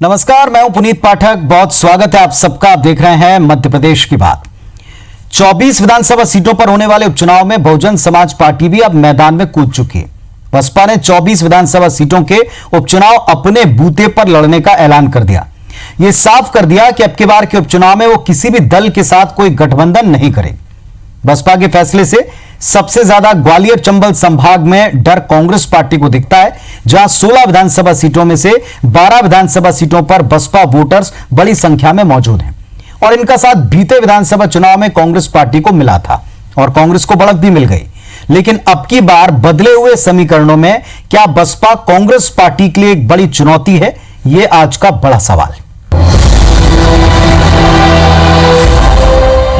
नमस्कार, मैं हूं पुनीत पाठक। बहुत स्वागत है आप सबका। आप देख रहे हैं मध्य प्रदेश की बात। 24 विधानसभा सीटों पर होने वाले उपचुनाव में बहुजन समाज पार्टी भी अब मैदान में कूद चुकी है। बसपा ने 24 विधानसभा सीटों के उपचुनाव अपने बूते पर लड़ने का ऐलान कर दिया। यह साफ कर दिया कि अब की बार के उपचुनाव में वो किसी भी दल के साथ कोई गठबंधन नहीं करेगी। बसपा के फैसले से सबसे ज्यादा ग्वालियर चंबल संभाग में डर कांग्रेस पार्टी को दिखता है, जहां 16 विधानसभा सीटों में से 12 विधानसभा सीटों पर बसपा वोटर्स बड़ी संख्या में मौजूद हैं और इनका साथ बीते विधानसभा चुनाव में कांग्रेस पार्टी को मिला था और कांग्रेस को बढ़त भी मिल गई। लेकिन अब की बार बदले हुए समीकरणों में क्या बसपा कांग्रेस पार्टी के लिए एक बड़ी चुनौती है? यह आज का बड़ा सवाल।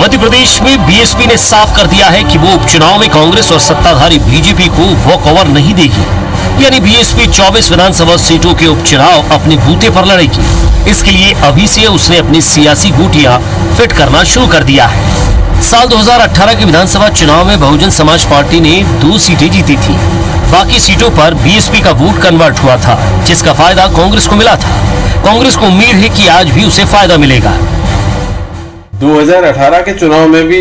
मध्य प्रदेश में बीएसपी ने साफ कर दिया है कि वो उपचुनाव में कांग्रेस और सत्ताधारी बीजेपी को वॉकओवर नहीं देगी। यानी बीएसपी 24 विधानसभा सीटों के उपचुनाव अपने बूते पर लड़ेगी। इसके लिए अभी से उसने अपनी सियासी गुटियां फिट करना शुरू कर दिया है। साल 2018 के विधानसभा चुनाव में बहुजन समाज पार्टी ने 2 सीटें जीती थी। बाकी सीटों पर बीएसपी का वोट कन्वर्ट हुआ था, जिसका फायदा कांग्रेस को मिला था। कांग्रेस को उम्मीद है कि आज भी उसे फायदा मिलेगा। 2018 के चुनाव में भी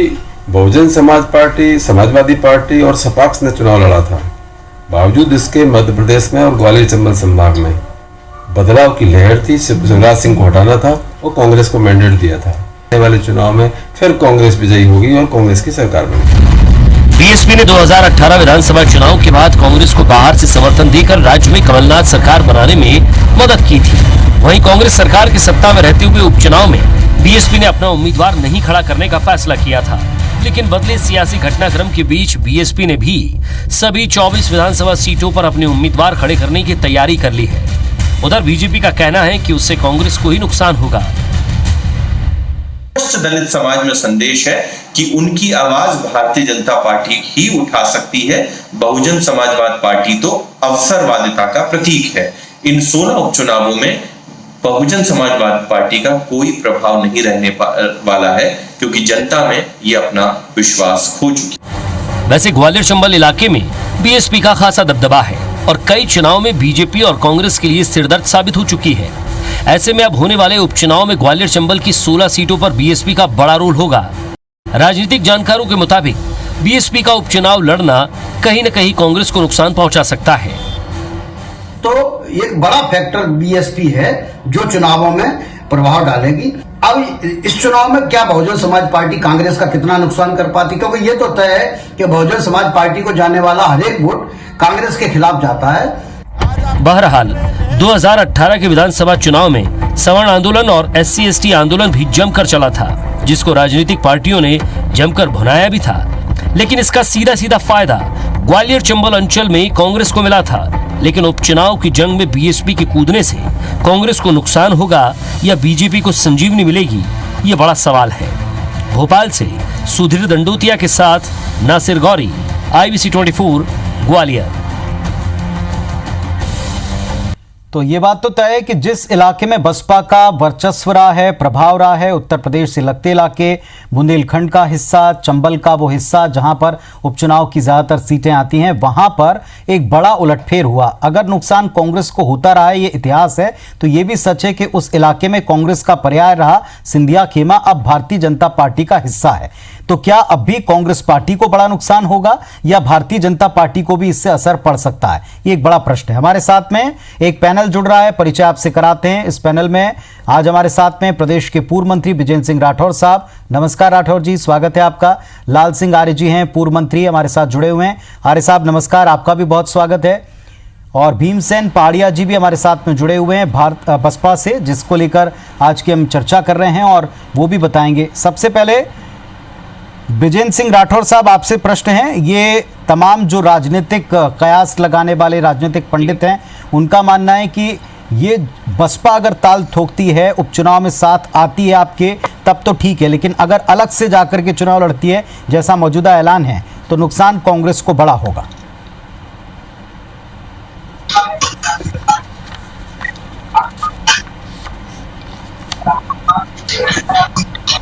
बहुजन समाज पार्टी, समाजवादी पार्टी और सपाक्स ने चुनाव लड़ा था। बावजूद इसके मध्य प्रदेश में और ग्वालियर चंबल संभाग में बदलाव की लहर थी। शिवराज सिंह को हटाना था और कांग्रेस को मैंडेट दिया था। आने वाले चुनाव में फिर कांग्रेस विजयी होगी और कांग्रेस की सरकार बनेगी। बीएसपी ने 2018 विधानसभा चुनाव के बाद कांग्रेस को बाहर से समर्थन देकर राज्य में कमलनाथ सरकार बनाने में मदद की थी। वहीं कांग्रेस सरकार की सत्ता में रहते हुए उपचुनाव में बीएसपी ने अपना उम्मीदवार नहीं खड़ा करने का फैसला किया था। लेकिन बदले सियासी घटनाक्रम के बीच बीएसपी ने भी सभी 24 विधानसभा सीटों पर अपने उम्मीदवार खड़े करने की तैयारी कर ली है। उधर बीजेपी का कहना है कि उससे कांग्रेस को ही नुकसान होगा। दलित समाज में संदेश है कि उनकी आवाज भारतीय जनता पार्टी ही उठा सकती है। बहुजन समाजवाद पार्टी तो अवसरवादिता का प्रतीक है। इन 16 उपचुनावों में बहुजन समाजवाद पार्टी का कोई प्रभाव नहीं रहने वाला है, क्योंकि जनता में ये अपना विश्वास खो चुकी है। वैसे ग्वालियर चंबल इलाके में बीएसपी का खासा दबदबा है और कई चुनाव में बीजेपी और कांग्रेस के लिए सिरदर्द साबित हो चुकी है। ऐसे में अब होने वाले उपचुनाव में ग्वालियर चंबल की 16 सीटों पर बीएसपी का बड़ा रोल होगा। राजनीतिक जानकारों के मुताबिक बीएसपी का उपचुनाव लड़ना कहीं न कहीं कांग्रेस को नुकसान पहुंचा सकता है। तो एक बड़ा फैक्टर बीएसपी है जो चुनावों में प्रभाव डालेगी। अब इस चुनाव में क्या बहुजन समाज पार्टी कांग्रेस का कितना नुकसान कर पाती, क्योंकि ये तो तय है कि बहुजन समाज पार्टी को जाने वाला हर एक वोट कांग्रेस के खिलाफ जाता है। बहरहाल 2018 के विधानसभा चुनाव में सवर्ण आंदोलन और SC/ST आंदोलन भी जमकर चला था, जिसको राजनीतिक पार्टियों ने जमकर भुनाया भी था। लेकिन इसका सीधा सीधा फायदा ग्वालियर चंबल अंचल में कांग्रेस को मिला था। लेकिन उपचुनाव की जंग में बीएसपी के कूदने से कांग्रेस को नुकसान होगा या बीजेपी को संजीवनी मिलेगी, ये बड़ा सवाल है। भोपाल से सुधीर दंडोतिया के साथ नासिर गौरी, IBC 24 ग्वालियर। तो ये बात तो तय है कि जिस इलाके में बसपा का वर्चस्व रहा है, प्रभाव रहा है, उत्तर प्रदेश से लगते इलाके, बुंदेलखंड का हिस्सा, चंबल का वो हिस्सा जहां पर उपचुनाव की ज्यादातर सीटें आती हैं, वहां पर एक बड़ा उलटफेर हुआ। अगर नुकसान कांग्रेस को होता रहा है, ये इतिहास है, तो ये भी सच है कि उस इलाके में कांग्रेस का पर्याय रहा सिंधिया खेमा अब भारतीय जनता पार्टी का हिस्सा है। तो क्या अब भी कांग्रेस पार्टी को बड़ा नुकसान होगा या भारतीय जनता पार्टी को भी इससे असर पड़ सकता है? ये एक बड़ा प्रश्न है। हमारे साथ में एक पैनल जुड़ रहा है, परिचय आपसे कराते हैं। इस पैनल में आज हमारे साथ में प्रदेश के पूर्व मंत्री विजेंद्र सिंह राठौर साहब। नमस्कार राठौर जी, स्वागत है आपका। लाल सिंह आर्य जी हैं, पूर्व मंत्री, हमारे साथ जुड़े हुए हैं। आर्य साहब नमस्कार, आपका भी बहुत स्वागत है। और भीमसेन पहाड़िया जी भी हमारे साथ में जुड़े हुए हैं बसपा से, जिसको लेकर आज की हम चर्चा कर रहे हैं और वो भी बताएंगे। सबसे पहले विजेंद्र सिंह राठौर साहब, आपसे प्रश्न है। ये तमाम जो राजनीतिक कयास लगाने वाले राजनीतिक पंडित हैं, उनका मानना है कि ये बसपा अगर ताल ठोकती है, उपचुनाव में साथ आती है आपके, तब तो ठीक है, लेकिन अगर अलग से जाकर के चुनाव लड़ती है जैसा मौजूदा ऐलान है, तो नुकसान कांग्रेस को बड़ा होगा।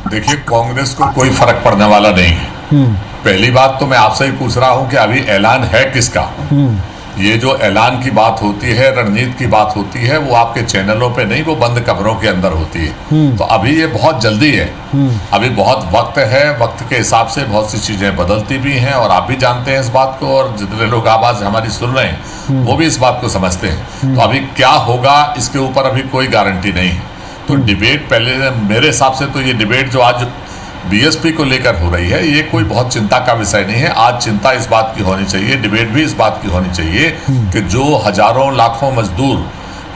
देखिए, कांग्रेस को कोई फर्क पड़ने वाला नहीं है। पहली बात तो मैं आपसे ही पूछ रहा हूं कि अभी ऐलान है किसका? ये जो ऐलान की बात होती है, रणनीति की बात होती है, वो आपके चैनलों पे नहीं, वो बंद कमरों के अंदर होती है। तो अभी ये बहुत जल्दी है, अभी बहुत वक्त है, वक्त के हिसाब से बहुत सी चीजें बदलती भी हैं और आप भी जानते हैं इस बात को, और जितने लोग आवाज हमारी सुन रहे हैं वो भी इस बात को समझते हैं। तो अभी क्या होगा इसके ऊपर अभी कोई गारंटी नहीं है। तो डिबेट पहले, मेरे हिसाब से तो ये डिबेट जो आज बीएसपी को लेकर हो रही है, ये कोई बहुत चिंता का विषय नहीं है। आज चिंता इस बात की होनी चाहिए, डिबेट भी इस बात की होनी चाहिए कि जो हजारों लाखों मजदूर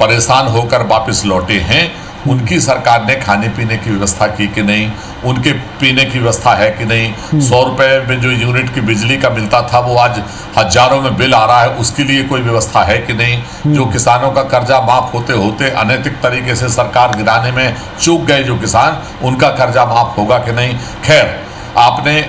परेशान होकर वापस लौटे हैं, उनकी सरकार ने खाने पीने की व्यवस्था की कि नहीं, उनके पीने की व्यवस्था है कि नहीं, 100 रुपए में जो यूनिट की बिजली का मिलता था वो आज हजारों में बिल आ रहा है, उसके लिए कोई व्यवस्था है कि नहीं, जो किसानों का कर्जा माफ होते होते अनैतिक तरीके से सरकार गिराने में चूक गए जो किसान, उनका कर्जा माफ होगा कि नहीं। खैर, आपने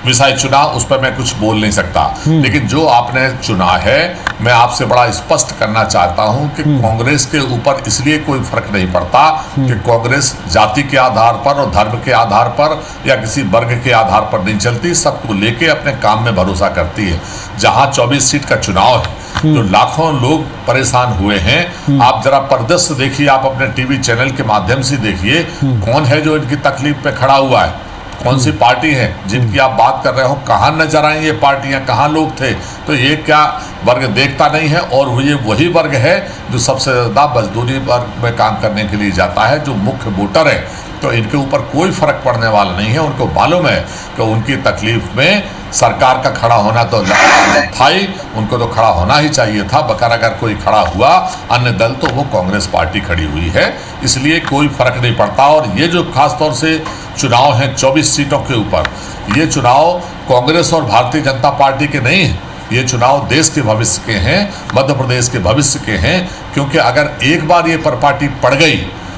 विषय चुना, उस पर मैं कुछ बोल नहीं सकता, लेकिन जो आपने चुना है, मैं आपसे बड़ा स्पष्ट करना चाहता हूं कि कांग्रेस के ऊपर इसलिए कोई फर्क नहीं पड़ता कि कांग्रेस जाति के आधार पर और धर्म के आधार पर या किसी वर्ग के आधार पर नहीं चलती, सबको लेके अपने काम में भरोसा करती है। जहां 24 सीट का चुनाव है, जो लाखों लोग परेशान हुए हैं, आप जरा परिदृश्य देखिए, आप अपने टीवी चैनल के माध्यम से देखिए कौन है जो इनकी तकलीफ पे खड़ा हुआ है, कौन सी पार्टी है जिनकी आप बात कर रहे हो, कहाँ नजर आई ये पार्टियां, कहाँ लोग थे। तो ये क्या वर्ग देखता नहीं है, और ये वही वर्ग है जो सबसे ज़्यादा मजदूरी वर्ग में काम करने के लिए जाता है, जो मुख्य वोटर है। तो इनके ऊपर कोई फर्क पड़ने वाला नहीं है। उनको मालूम है कि उनकी तकलीफ में सरकार का खड़ा होना तो था ही, उनको तो खड़ा होना ही चाहिए था। बकर अगर कोई खड़ा हुआ अन्य दल, तो वो कांग्रेस पार्टी खड़ी हुई है, इसलिए कोई फर्क नहीं पड़ता। और ये जो खास तौर से चुनाव हैं 24 सीटों के ऊपर, ये चुनाव कांग्रेस और भारतीय जनता पार्टी के नहीं है, ये चुनाव देश के भविष्य के हैं, मध्य प्रदेश के भविष्य के हैं। क्योंकि अगर एक बार ये परपाटी पड़ गई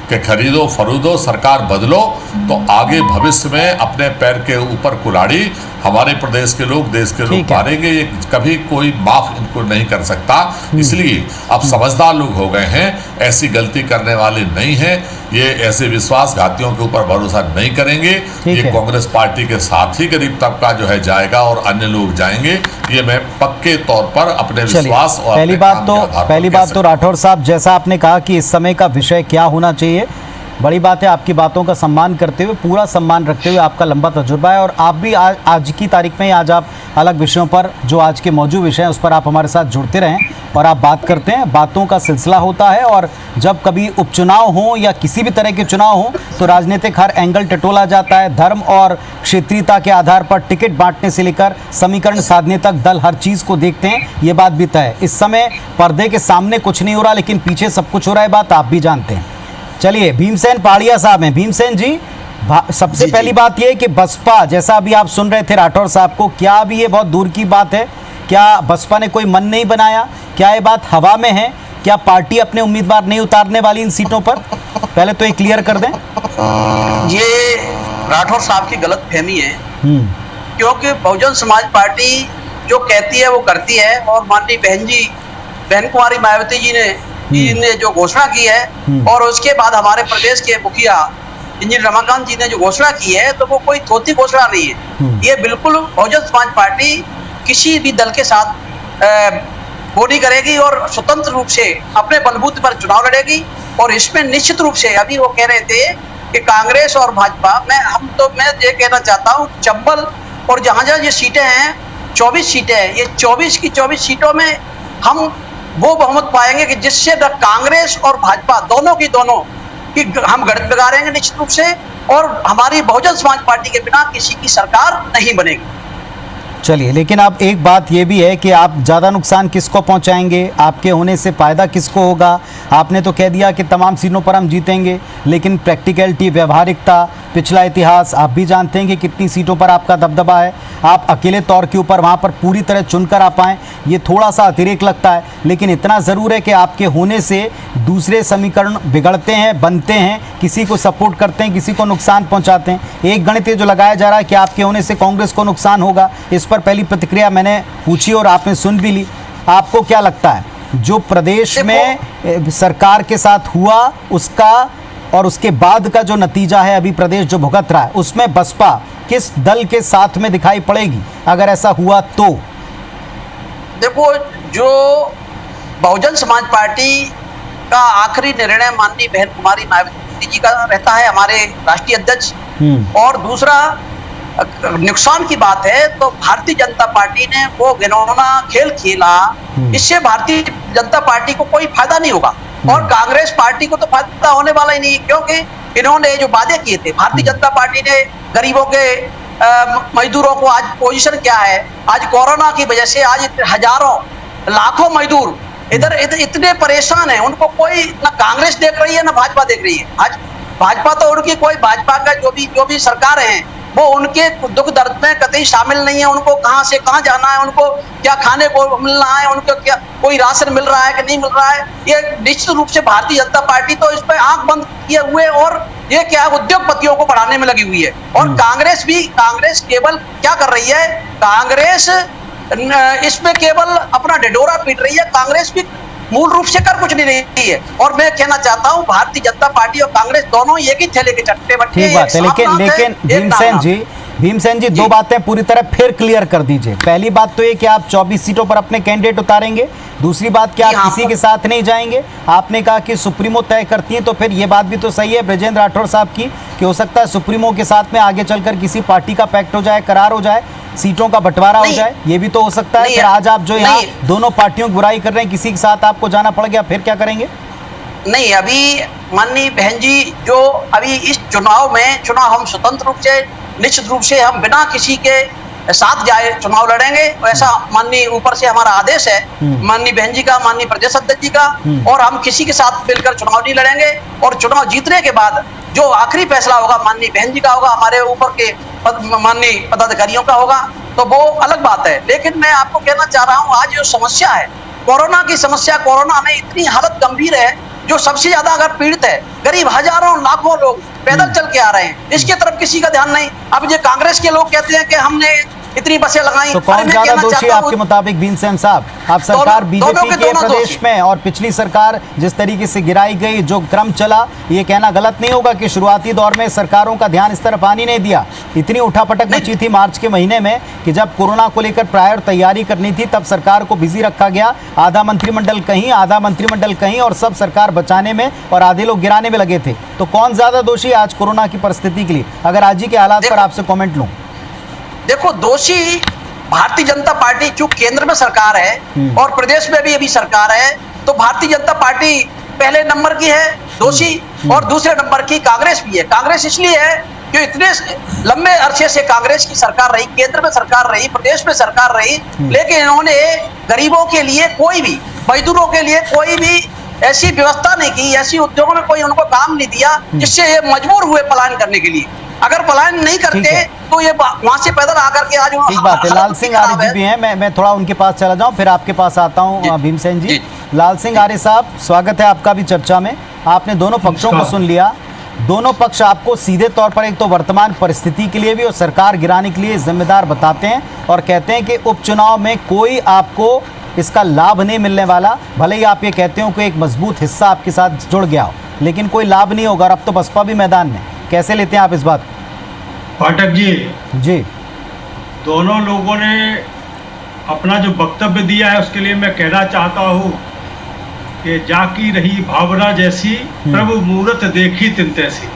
कि खरीदो फरोदो सरकार बदलो, तो आगे भविष्य में अपने पैर के ऊपर कुल्हाड़ी हमारे प्रदेश के लोग, देश के लोग मारेंगे। ये कभी कोई माफ इनको नहीं कर सकता। इसलिए अब समझदार लोग हो गए हैं, ऐसी गलती करने वाले नहीं हैं, ये ऐसे विश्वासघातियों के ऊपर भरोसा नहीं करेंगे। ये कांग्रेस पार्टी के साथ ही गरीब तबका जो है जाएगा और अन्य लोग जाएंगे, ये मैं पक्के तौर पर अपने विश्वास और पहली बात तो राठौर साहब, जैसा आपने कहा कि इस समय का विषय क्या होना चाहिए, बड़ी बात है। आपकी बातों का सम्मान करते हुए, पूरा सम्मान रखते हुए, आपका लंबा तजुर्बा है और आप भी आज की तारीख में, आज आप अलग विषयों पर, जो आज के मौजूद विषय हैं उस पर आप हमारे साथ जुड़ते रहें और आप बात करते हैं। बातों का सिलसिला होता है और जब कभी उपचुनाव हो या किसी भी तरह के चुनाव हो तो राजनीतिक हर एंगल टटोला जाता है। धर्म और क्षेत्रीयता के आधार पर टिकट बांटने से लेकर समीकरण साधने तक दल हर चीज़ को देखते हैं, ये बात भी तय है। इस समय पर्दे के सामने कुछ नहीं हो रहा, लेकिन पीछे सब कुछ हो रहा है, बात आप भी जानते हैं। चलिए, भीमसेन पहाड़िया साहब हैं। भीमसेन जी, सबसे पहली बात यह कि बसपा, जैसा अभी आप सुन रहे थे राठौर साहब को, क्या अभी ये बहुत दूर की बात है? क्या बसपा ने कोई मन नहीं बनाया? क्या ये बात हवा में है? क्या पार्टी अपने उम्मीदवार नहीं उतारने वाली इन सीटों पर? पहले तो ये क्लियर कर दें। ये राठौर साहब की गलत फहमी है, क्योंकि बहुजन समाज पार्टी जो कहती है वो करती है। और माननीय बहन कुमारी मायावती जी ने जो घोषणा की है, और उसके बाद हमारे प्रदेश के मुखिया इंजीनियर रमाकांत जी ने जो घोषणा की है, तो वो कोई थोथी घोषणा नहीं है। ये बिल्कुल बहुजन समाज पार्टी किसी भी दल के साथ वो नहीं करेगी और स्वतंत्र रूप से अपने बलबूते पर चुनाव लड़ेगी। और इसमें निश्चित रूप से, अभी वो कह रहे थे कि कांग्रेस और भाजपा में, मैं ये कहना चाहता हूँ, चंबल और जहाँ ये सीटें हैं, 24 सीटें हैं, ये 24 की 24 सीटों में हम वो बहुमत पाएंगे कि जिससे कांग्रेस और भाजपा दोनों की हम गढ़ बिगाड़ेंगे निश्चित रूप से, और हमारी बहुजन समाज पार्टी के बिना किसी की सरकार नहीं बनेगी। चलिए, लेकिन अब एक बात ये भी है कि आप ज़्यादा नुकसान किसको पहुंचाएंगे? आपके होने से फ़ायदा किसको होगा? आपने तो कह दिया कि तमाम सीटों पर हम जीतेंगे, लेकिन प्रैक्टिकलिटी, व्यवहारिकता, पिछला इतिहास आप भी जानते हैं कि कितनी सीटों पर आपका दबदबा है। आप अकेले तौर के ऊपर वहाँ पर पूरी तरह चुनकर आ पाएँ, ये थोड़ा सा अतिरेक लगता है। लेकिन इतना ज़रूर है कि आपके होने से दूसरे समीकरण बिगड़ते हैं, बनते हैं, किसी को सपोर्ट करते हैं, किसी को नुकसान पहुँचाते हैं। एक गणित जो लगाया जा रहा है कि आपके होने से कांग्रेस को नुकसान होगा, इस पर पहली प्रतिक्रिया मैंने पूछी और आपने सुन भी ली। आपको क्या लगता है, जो प्रदेश में सरकार के साथ हुआ उसका और उसके बाद का जो नतीजा है, अभी प्रदेश जो भुगत रहा है, उसमें बसपा किस दल के साथ में दिखाई पड़ेगी अगर ऐसा हुआ तो? देखो, जो बहुजन समाज पार्टी का आखिरी निर्णय माननीय बहन कुमारी मायावती जी का रहता है, हमारे राष्ट्रीय अध्यक्ष। और दूसरा नुकसान की बात है तो भारतीय जनता पार्टी ने वो घिनौना खेल खेला, इससे भारतीय जनता पार्टी को कोई फायदा नहीं होगा और कांग्रेस पार्टी को तो फायदा होने वाला ही नहीं, क्योंकि इन्होंने जो वादे किए थे, भारतीय जनता पार्टी ने गरीबों के मजदूरों को, आज पोजीशन क्या है, आज कोरोना की वजह से आज हजारों लाखों मजदूर इधर इतने परेशान हैं, उनको कोई ना कांग्रेस देख रही है ना भाजपा देख रही है। आज भाजपा तो उनकी कोई, भाजपा का जो भी सरकार है वो उनके दुख दर्द में कतई शामिल नहीं है। उनको कहां से कहां जाना है, उनको क्या खाने को मिलना है, उनको क्या कोई राशन मिल रहा है कि नहीं मिल रहा है, ये निश्चित रूप से भारतीय जनता पार्टी तो इस पर आंख बंद किए हुए और ये क्या उद्योगपतियों को बढ़ाने में लगी हुई है। और कांग्रेस केवल क्या कर रही है, कांग्रेस इसमें केवल अपना ढिढोरा पीट रही है, कांग्रेस भी मूल रूप से कर कुछ नहीं रही है। और मैं कहना चाहता हूं भारतीय जनता पार्टी और कांग्रेस दोनों एक ही थैले के चट्टे बट्टे। ठीक बात है, लेकिन भीमसेन जी दो बातें पूरी तरह फिर क्लियर कर दीजिए। पहली बात तो ये कि आप 24 सीटों पर अपने कैंडिडेट उतारेंगे, दूसरी बात कि आप किसी के साथ नहीं जाएंगे। आपने कहा कि सुप्रीमो तय करती है, तो फिर ये बात भी तो सही है ब्रजेंद्र राठौर साहब की कि हो सकता है सुप्रीमो के साथ में आगे चलकर किसी पार्टी का पैक्ट हो जाए, करार हो जाए, सीटों का बंटवारा हो जाए, ये भी तो हो सकता है। फिर आज आप जो यहाँ दोनों पार्टियों की बुराई कर रहे हैं, किसी के साथ आपको जाना पड़ गया, फिर क्या करेंगे? नहीं, अभी माननीय बहन जी जो अभी इस चुनाव हम स्वतंत्र रूप से, निश्चित रूप से हम बिना किसी के साथ जाए चुनाव लड़ेंगे, ऐसा माननीय ऊपर से हमारा आदेश है माननीय बहन जी का, माननीय प्रदेश अध्यक्ष जी का। और हम किसी के साथ मिलकर चुनाव नहीं लड़ेंगे और चुनाव जीतने के बाद जो आखिरी फैसला होगा माननीय बहन जी का होगा, हमारे ऊपर के माननीय पदाधिकारियों का होगा, तो वो अलग बात है। लेकिन मैं आपको कहना चाह रहा हूँ, आज जो समस्या है कोरोना की समस्या, कोरोना में इतनी हालत गंभीर है, जो सबसे ज्यादा अगर पीड़ित है गरीब, हजारों लाखों लोग पैदल चल के आ रहे हैं, इसके तरफ किसी का ध्यान नहीं। अब ये कांग्रेस के लोग कहते हैं कि हमने इतनी बसें लगाई, तो कौन ज्यादा दोषी आपके मुताबिक भीमसेन साहब? आप सरकार बीजेपी के प्रदेश में और पिछली सरकार जिस तरीके से गिराई गई, जो क्रम चला, ये कहना गलत नहीं होगा कि शुरुआती दौर में सरकारों का ध्यान इस तरफ आने नहीं दिया। इतनी उठापटक मची थी मार्च के महीने में कि जब कोरोना को लेकर प्रायर तैयारी करनी थी, तब सरकार को बिजी रखा गया, आधा मंत्रिमंडल कहीं आधा मंत्रिमंडल कहीं, और सब सरकार बचाने में और आधे लोग गिराने में लगे थे। तो कौन ज्यादा दोषी आज कोरोना की परिस्थिति के लिए, अगर आज ही के हालात पर आपसे कॉमेंट लूं? देखो, दोषी भारतीय जनता पार्टी, चूंकि केंद्र में सरकार है और प्रदेश में भी अभी सरकार है, तो भारतीय जनता पार्टी पहले नंबर की है दोषी, और दूसरे नंबर की कांग्रेस भी है। कांग्रेस इसलिए है कि इतने लंबे अरसे से कांग्रेस की सरकार रही, केंद्र में सरकार रही, प्रदेश में सरकार रही, लेकिन इन्होंने गरीबों के लिए कोई भी, मजदूरों के लिए कोई भी ऐसी व्यवस्था नहीं की, ऐसी उद्योगों में कोई उनको काम नहीं दिया, जिससे ये मजबूर हुए पलायन करने के लिए। अगर पलायन नहीं करते तो ये वहां से पैदल आकर के आज। ठीक बात है। लाल सिंह आर्य जी भी हैं, मैं थोड़ा उनके पास चला जाऊं, फिर आपके पास आता हूं भीमसेन जी। लाल सिंह आर्य साहब, स्वागत है आपका भी चर्चा में। आपने दोनों पक्षों को सुन लिया, दोनों पक्ष आपको सीधे तौर पर एक तो वर्तमान परिस्थिति के लिए भी और सरकार गिराने के लिए जिम्मेदार बताते हैं और कहते हैं कि उपचुनाव में कोई आपको इसका लाभ नहीं मिलने वाला। भले ही आप ये कहते हो कि एक मजबूत हिस्सा आपके साथ जुड़ गया हो, लेकिन कोई लाभ नहीं होगा। और अब तो बसपा भी मैदान में, कैसे लेते हैं आप इस बात? पाठक जी, दोनों लोगों ने अपना जो वक्तव्य दिया है उसके लिए मैं कहना चाहता हूँ कि जाकी रही भावना जैसी, प्रभु मूरत देखी तिन तैसी।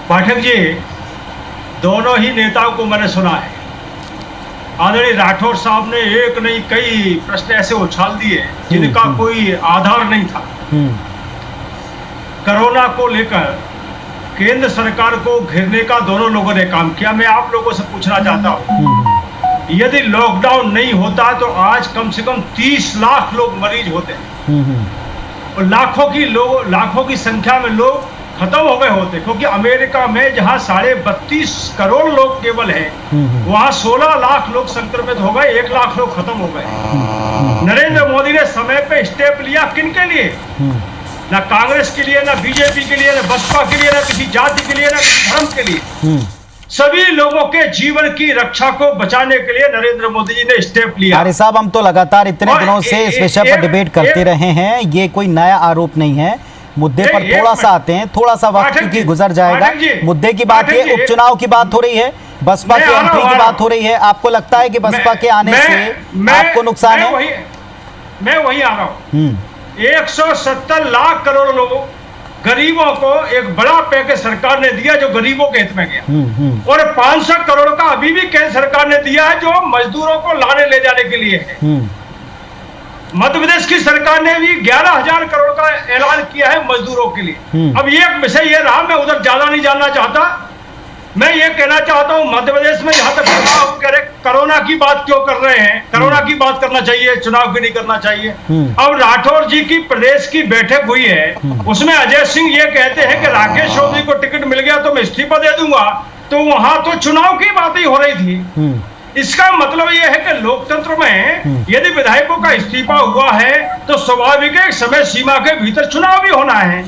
पाठक जी, दोनों ही नेताओं को मैंने सुना है। आदरणीय राठौर साहब ने एक नहीं कई प्रश्न ऐसे उछाल दिए जिनका कोई आधार नहीं था। कोरोना को लेकर केंद्र सरकार को घेरने का दोनों लोगों ने काम किया। मैं आप लोगों से पूछना चाहता हूँ, यदि लॉकडाउन नहीं होता तो आज कम से कम 30 लाख लोग मरीज होते और लाखों की संख्या में लोग खत्म हो गए होते, क्योंकि अमेरिका में जहां 32.5 करोड़ लोग केवल हैं, वहां 16 लाख लोग संक्रमित हो गए, 1 लाख लोग खत्म हो गए। नरेंद्र मोदी ने समय पे स्टेप लिया, किन के लिए? ना कांग्रेस के लिए, ना बीजेपी के लिए, ना बसपा के लिए, ना किसी जाति के लिए, ना किसी धर्म के लिए। सभी लोगों के जीवन की रक्षा को बचाने के लिए नरेंद्र मोदी जी ने स्टेप लिया। आर्य साहब, हम तो लगातार इतने दिनों से इस विषय पर डिबेट करते रहे हैं, ये कोई नया आरोप नहीं है। मुद्दे पर थोड़ा सा आते हैं, थोड़ा सा वक्त की गुजर जाएगा। मुद्दे की बात है, उपचुनाव की बात हो रही है, बसपा के एमपी की बात हो रही है, आपको लगता है कि बसपा के आने से आपको नुकसान है? मैं वही आ रहा हूँ। 170 लाख करोड़ लोगों गरीबों को एक बड़ा पैकेज सरकार ने दिया जो गरीबों के हित में गया, और 500 करोड़ का अभी भी केंद्र सरकार ने दिया है जो मजदूरों को लाने ले जाने के लिए है। मध्य प्रदेश की सरकार ने भी 11,000 करोड़ का ऐलान किया है मजदूरों के लिए। अब ये विषय ये रहा, मैं उधर ज्यादा नहीं जानना चाहता। मैं ये कहना चाहता हूं मध्य प्रदेश में जहां तक कह रहे कोरोना की बात क्यों कर रहे हैं, कोरोना की बात करना चाहिए, चुनाव की नहीं करना चाहिए। अब राठौर जी की प्रदेश की बैठक हुई है, उसमें अजय सिंह ये कहते हैं कि राकेश चौधरी को टिकट मिल गया तो मैं इस्तीफा दे दूंगा, तो वहां तो चुनाव की बात ही हो रही थी। इसका मतलब यह है कि लोकतंत्र में यदि विधायकों का इस्तीफा हुआ है तो स्वाभाविक है समय सीमा के भीतर चुनाव भी होना है,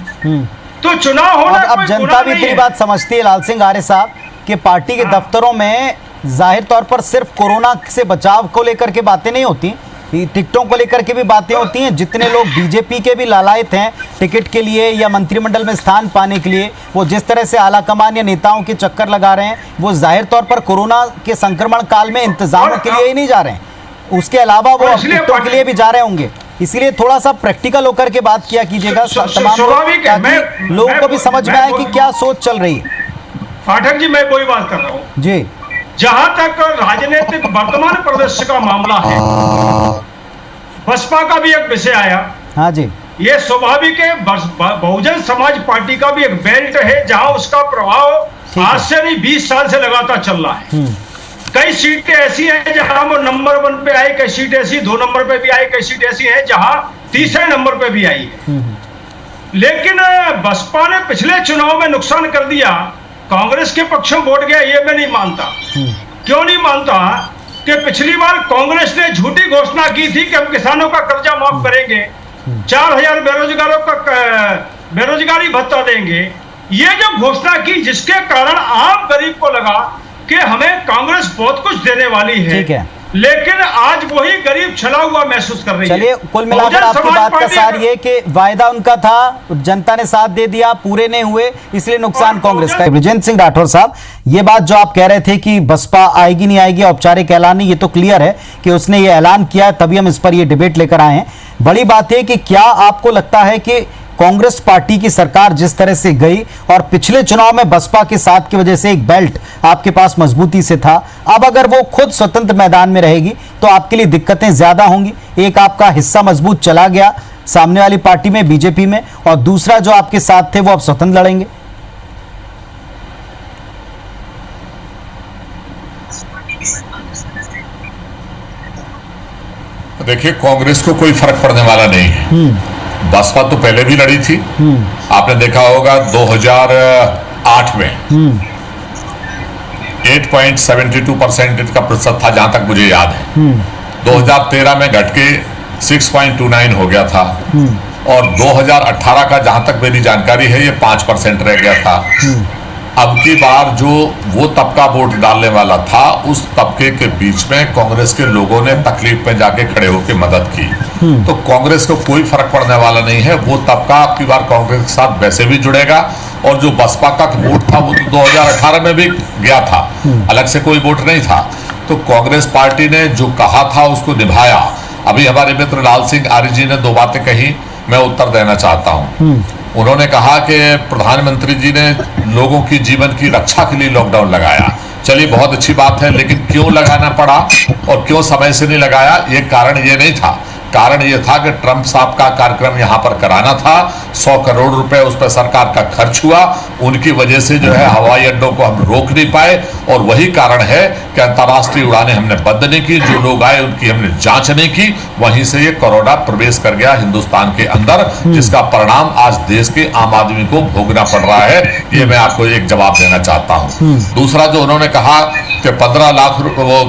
तो चुनाव होना। अब जनता भी इतनी बात समझती है लाल सिंह आर्य साहब कि पार्टी के दफ्तरों में जाहिर तौर पर सिर्फ कोरोना से बचाव को लेकर के बातें नहीं होती, टिकटों को लेकर के भी बातें होती हैं। जितने लोग बीजेपी के भी लालायत हैं टिकट के लिए या मंत्रिमंडल में स्थान पाने के लिए, वो जिस तरह से आलाकमान या नेताओं के चक्कर लगा रहे हैं, वो जाहिर तौर पर कोरोना के संक्रमण काल में इंतजामों के लिए ही नहीं जा रहे हैं, उसके अलावा वो टिकटों के लिए भी जा रहे होंगे। इसलिए थोड़ा सा प्रैक्टिकल होकर के बात किया कीजिएगा तमाम लोगों को भी समझ में आए कि क्या सोच चल रही है। पाठक जी, मैं वही बात कर रहा हूँ जी। जहां तक राजनीतिक वर्तमान परिदृश्य का मामला है, बसपा का भी एक विषय आया। हाँ जी, ये स्वाभाविक है, बहुजन समाज पार्टी का भी एक बेल्ट है जहां उसका प्रभाव आज से नहीं 20 साल से लगातार चल रहा है। कई सीटें ऐसी हैं जहां वो नंबर 1 पे आई, कई सीट ऐसी 2 नंबर पे भी आई, कई सीट ऐसी हैं जहां तीसरे नंबर पे भी आई है। लेकिन बसपा ने पिछले चुनाव में नुकसान कर दिया, कांग्रेस के पक्ष में वोट गया, ये मैं नहीं मानता। क्यों नहीं मानता कि पिछली बार कांग्रेस ने झूठी घोषणा की थी कि हम किसानों का कर्जा माफ करेंगे, 4,000 बेरोजगारों का बेरोजगारी भत्ता देंगे। ये जो घोषणा की जिसके कारण आम गरीब को लगा कि हमें कांग्रेस बहुत कुछ देने वाली है, ठीक है, लेकिन आज वही गरीब छला हुआ महसूस कर रही है। चलिए, कुल मिलाकर आपकी बात का सार ये कि वायदा उनका था, जनता ने साथ दे दिया, पूरे नहीं हुए, इसलिए नुकसान कांग्रेस का। बृजेंद्र सिंह राठौर साहब, ये बात जो आप कह रहे थे कि बसपा आएगी नहीं आएगी, औपचारिक ऐलान नहीं, ये तो क्लियर है कि उसने ये ऐलान किया है, तभी हम इस पर ये डिबेट लेकर आए हैं। बड़ी बात है कि क्या आपको लगता है कि कांग्रेस पार्टी की सरकार जिस तरह से गई और पिछले चुनाव में बसपा के साथ की वजह से एक बेल्ट आपके पास मजबूती से था, अब अगर वो खुद स्वतंत्र मैदान में रहेगी तो आपके लिए दिक्कतें ज्यादा होंगी? एक आपका हिस्सा मजबूत चला गया सामने वाली पार्टी में, बीजेपी में, और दूसरा जो आपके साथ थे वो अब स्वतंत्र लड़ेंगे। देखिए, कांग्रेस को कोई फर्क पड़ने वाला नहीं है। बसपा तो पहले भी लड़ी थी, आपने देखा होगा 2008 में 8.72% का प्रतिशत था, जहां तक मुझे याद है। 2013 में घट के 6.29 हो गया था, और 2018 का जहां तक मेरी जानकारी है ये 5% रह गया था। अब की बार जो वो तबका वोट डालने वाला था, उस तबके के बीच में कांग्रेस के लोगों ने तकलीफ में जाके खड़े होकर मदद की, तो कांग्रेस को कोई फर्क पड़ने वाला नहीं है। वो तबका अब की बार कांग्रेस के साथ वैसे भी जुड़ेगा, और जो बसपा का वोट था वो तो 2018 में भी गया था, अलग से कोई वोट नहीं था। तो कांग्रेस पार्टी ने जो कहा था उसको निभाया। अभी हमारे मित्र लाल सिंह आर्य जी ने 2 बातें कही, मैं उत्तर देना चाहता हूँ। उन्होंने कहा कि प्रधानमंत्री जी ने लोगों की जीवन की रक्षा के लिए लॉकडाउन लगाया। चलिए, बहुत अच्छी बात है, लेकिन क्यों लगाना पड़ा और क्यों समय से नहीं लगाया, ये कारण ये नहीं था। कारण ये था कि ट्रंप साहब का कार्यक्रम यहाँ पर कराना था, 100 करोड़ रुपए उस पर सरकार का खर्च हुआ, उनकी वजह से जो है हवाई अड्डों को हम रोक नहीं पाए, और वही कारण है कि अंतर्राष्ट्रीय उड़ानें हमने बंद नहीं की, जो लोग आए उनकी हमने जांच नहीं की, वहीं से ये कोरोना प्रवेश कर गया हिंदुस्तान के अंदर, जिसका परिणाम आज देश के आम आदमी को भोगना पड़ रहा है। ये मैं आपको एक जवाब देना चाहता हूँ। दूसरा, जो उन्होंने कहा कि 15 लाख वो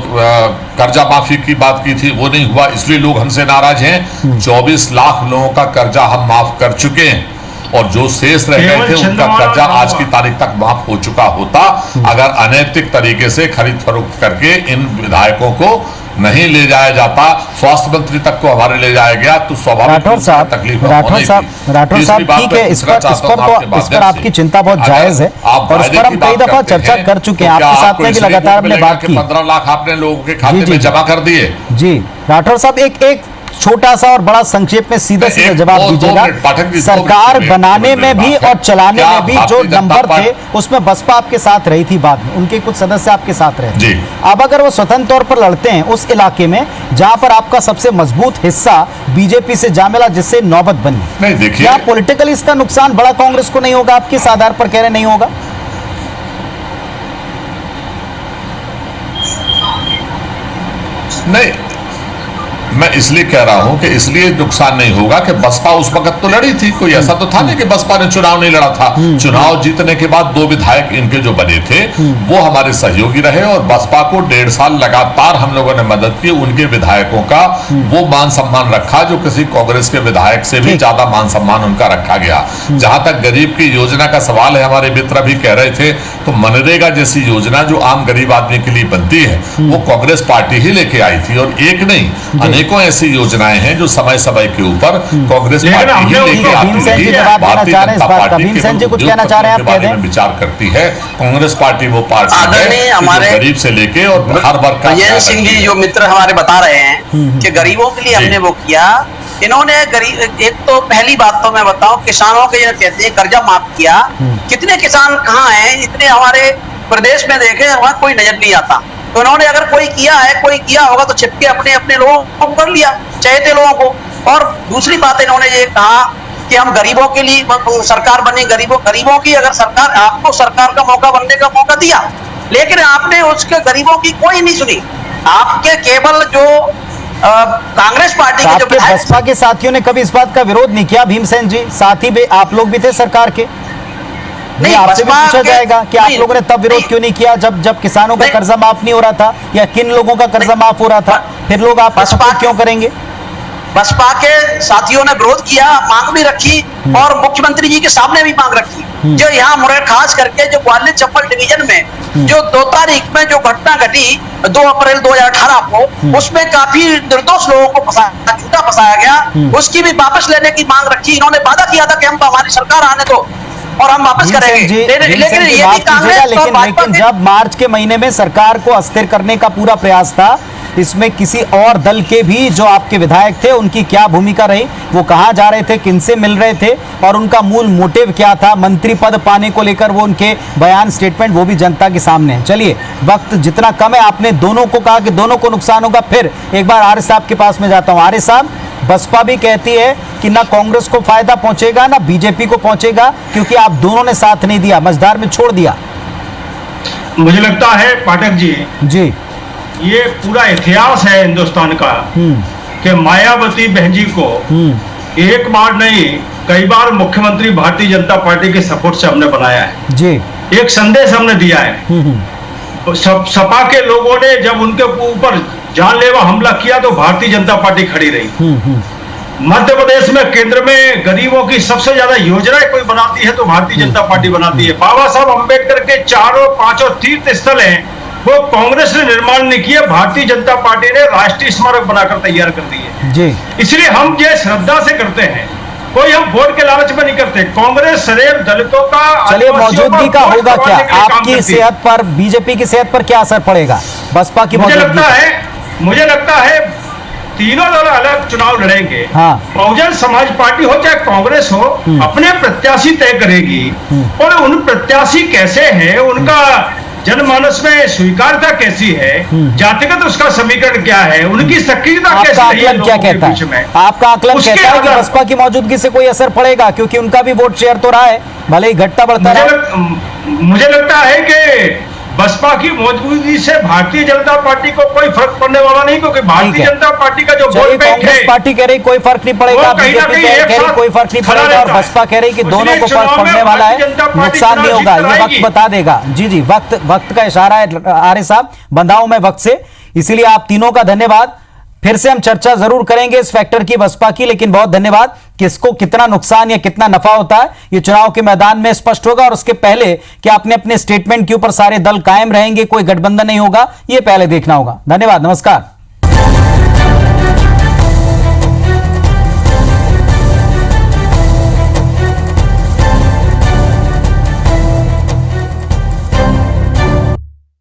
कर्जा माफी की बात की थी, वो नहीं हुआ, इसलिए लोग हमसे नाराज हैं। 24 लाख लोगों का कर्जा हम माफ कर चुके हैं, और जो शेष रह गए थे उनका कर्जा आज की तारीख तक माफ हो चुका होता, अगर अनैतिक तरीके से खरीद फरोख्त करके इन विधायकों को नहीं ले जाया जाता, स्वास्थ्य मंत्री तक को हमारे ले जाया गया, तो स्वाभाविक राठौर साहब, तकलीफ राठौर साहब ठीक है, इस पर आपकी चिंता बहुत जायज है और इस पर हम कई दफा चर्चा कर चुके हैं, आपके साथ में भी लगातार हमने बात की। 15 लाख आपने लोगों के खाते में जमा कर दिए। जी राठौर साहब, एक छोटा सा और बड़ा संक्षेप में सीधा सीधा जवाब दीजिएगा। सरकार बनाने में भी और चलाने में भी जो नंबर थे उसमें बसपा आपके साथ रही थी, बाद में उनके कुछ सदस्य आपके साथ रहे। अब अगर वो स्वतंत्र तौर पर लड़ते हैं उस इलाके में जहां पर आपका सबसे मजबूत हिस्सा बीजेपी से जा मिला, जिससे नौबत बनी, नहीं देखिए, क्या पॉलिटिकली इसका नुकसान बड़ा कांग्रेस को नहीं होगा? आपके इस आधार पर कह रहे नहीं होगा? नहीं, मैं इसलिए कह रहा हूं कि इसलिए नुकसान नहीं होगा कि बसपा उस वक्त तो लड़ी थी, कोई ऐसा तो था नहीं कि बसपा ने चुनाव नहीं लड़ा था। चुनाव जीतने के बाद 2 विधायक इनके जो बने थे वो हमारे सहयोगी रहे और बसपा को 1.5 साल लगातार हम लोगों ने मदद की। उनके विधायकों का वो मान सम्मान रखा जो किसी कांग्रेस के विधायक से भी ज्यादा मान सम्मान उनका रखा गया। जहां तक गरीब की योजना का सवाल है, हमारे मित्र भी कह रहे थे, तो मनरेगा जैसी योजना जो आम गरीब आदमी के लिए बनती है वो कांग्रेस पार्टी ही लेके आई थी, और एक नहीं अनेकों ऐसी योजनाएं हैं जो समय समय के ऊपर कांग्रेस पार्टी ही लेके आती है। भारतीय जनता पार्टी कुछ कहना चाह रहे हैं, बारे में विचार करती है। कांग्रेस पार्टी वो पार्टी है हमारे गरीब से लेके और हर वर्ग का। अजय सिंह जी जो मित्र हमारे बता रहे हैं कि गरीबों के लिए हमने वो किया, इन्होंने गरीब, एक तो पहली बात तो मैं बताऊं, किसानों के जो कहते हैं कर्जा माफ किया, कितने किसान कहाँ हैं? इतने हमारे प्रदेश में देखे वहां कोई नजर नहीं आता। तो उन्होंने अगर कोई किया है, कोई किया होगा तो छिपके अपने अपने लोगों को कर लिया, चाहते लोगों को। और दूसरी बात इन्होंने ये कहा कि हम गरीबों के लिए सरकार बनी, गरीबों की अगर सरकार, आपको सरकार का मौका बनने का मौका दिया, लेकिन आपने उसके गरीबों की कोई नहीं सुनी। आपके केवल जो कांग्रेस पार्टी के जो बसपा के साथियों ने कभी इस बात का विरोध नहीं किया। भीमसेन जी, साथ ही आप लोग भी थे सरकार के, नहीं आपसे भी पूछा जाएगा कि आप लोगों ने तब विरोध क्यों नहीं किया जब किसानों का कर्जा माफ नहीं हो रहा था, या किन लोगों का कर्जा माफ हो रहा था, फिर लोग आप सपोर्ट क्यों करेंगे? बसपा के साथियों ने विरोध किया, मांग भी रखी और मुख्यमंत्री जी के सामने भी मांग रखी। जो यहाँ मुरैना खास करके जो ग्वालियर चंबल डिवीजन में जो 2 तारीख में जो घटना घटी 2 अप्रैल 2018 को, उसमें काफी निर्दोष लोगों को झूठा फंसाया गया, उसकी भी वापस लेने की मांग रखी। इन्होंने वादा किया था कि हम हमारी सरकार आने दो और हम वापस करेंगे, लेकिन ये भी कांग्रेस लेकिन जब मार्च के महीने में सरकार को अस्थिर करने का पूरा प्रयास था, इसमें किसी और दल के भी जो आपके विधायक थे उनकी क्या भूमिका रही, वो कहां जा रहे थे, किनसे मिल रहे थे और उनका मूल मोटिव क्या था, मंत्री पद पाने को लेकर वो उनके बयान, स्टेटमेंट, वो भी जनता के सामने है। चलिए, वक्त जितना कम है, आपने दोनों को कहा कि दोनों को नुकसान होगा। फिर एक बार आर्य साहब के पास में जाता हूं। आर्य साहब, बसपा भी कहती है कि ना कांग्रेस को फायदा पहुंचेगा ना बीजेपी को पहुंचेगा, क्योंकि आप दोनों ने साथ नहीं दिया, मझधार में छोड़ दिया। मुझे लगता है पाठक जी, ये पूरा इतिहास है हिंदुस्तान का कि मायावती बहन जी को एक बार नहीं कई बार मुख्यमंत्री भारतीय जनता पार्टी के सपोर्ट से हमने बनाया है जी। एक संदेश हमने दिया है। सपा के लोगों ने जब उनके ऊपर जानलेवा हमला किया तो भारतीय जनता पार्टी खड़ी रही। मध्य प्रदेश में केंद्र में गरीबों की सबसे ज्यादा योजनाएं कोई बनाती है तो भारतीय जनता पार्टी बनाती है। बाबा साहब अम्बेडकर के 4 तीर्थ स्थल हैं, वो कांग्रेस ने निर्माण नहीं किया, भारतीय जनता पार्टी ने राष्ट्रीय स्मारक बनाकर तैयार कर दिए जी। इसलिए हम ये श्रद्धा से करते हैं, कोई हम वोट के लालच में नहीं करते। कांग्रेस सदैव दलितों का, चलिए, मौजूदगी का होगा क्या आपकी सेहत पर, बीजेपी की सेहत पर क्या असर पड़ेगा बसपा की मौजूदगी? मुझे लगता है तीनों दल अलग चुनाव लड़ेंगे। हाँ। बहुजन समाज पार्टी हो चाहे कांग्रेस हो, अपने प्रत्याशी तय करेगी और उन प्रत्याशी कैसे हैं, उनका जनमानस में स्वीकारता कैसी है, जातिगत उसका समीकरण क्या है, उनकी सक्रियता कैसी है, क्या कहता है आपका आकलन? कहता है कि बसपा की मौजूदगी से कोई असर पड़ेगा, क्योंकि उनका भी वोट शेयर तो रहा है, भले ही घटता बढ़ता रहा। मुझे लगता है कि बसपा की मौजूदगी से भारतीय जनता पार्टी को कोई फर्क पड़ने वाला नहीं, क्योंकि भारतीय जनता पार्टी का जो वोट बैंक है, पार्टी कह रही कोई फर्क नहीं पड़ेगा, बीजेपी कह रही कोई फर्क नहीं पड़ेगा और बसपा कह रही कि दोनों को फर्क पड़ने वाला है, नुकसान नहीं होगा, ये वक्त बता देगा। जी, वक्त का इशारा है आर्य साहब, बंधाऊ में वक्त से, इसीलिए आप तीनों का धन्यवाद। फिर से हम चर्चा जरूर करेंगे इस फैक्टर की, बसपा की, लेकिन बहुत धन्यवाद। किसको कितना नुकसान या कितना नफा होता है ये चुनाव के मैदान में स्पष्ट होगा, और उसके पहले कि आपने अपने स्टेटमेंट के ऊपर सारे दल कायम रहेंगे, कोई गठबंधन नहीं होगा, ये पहले देखना होगा। धन्यवाद, नमस्कार।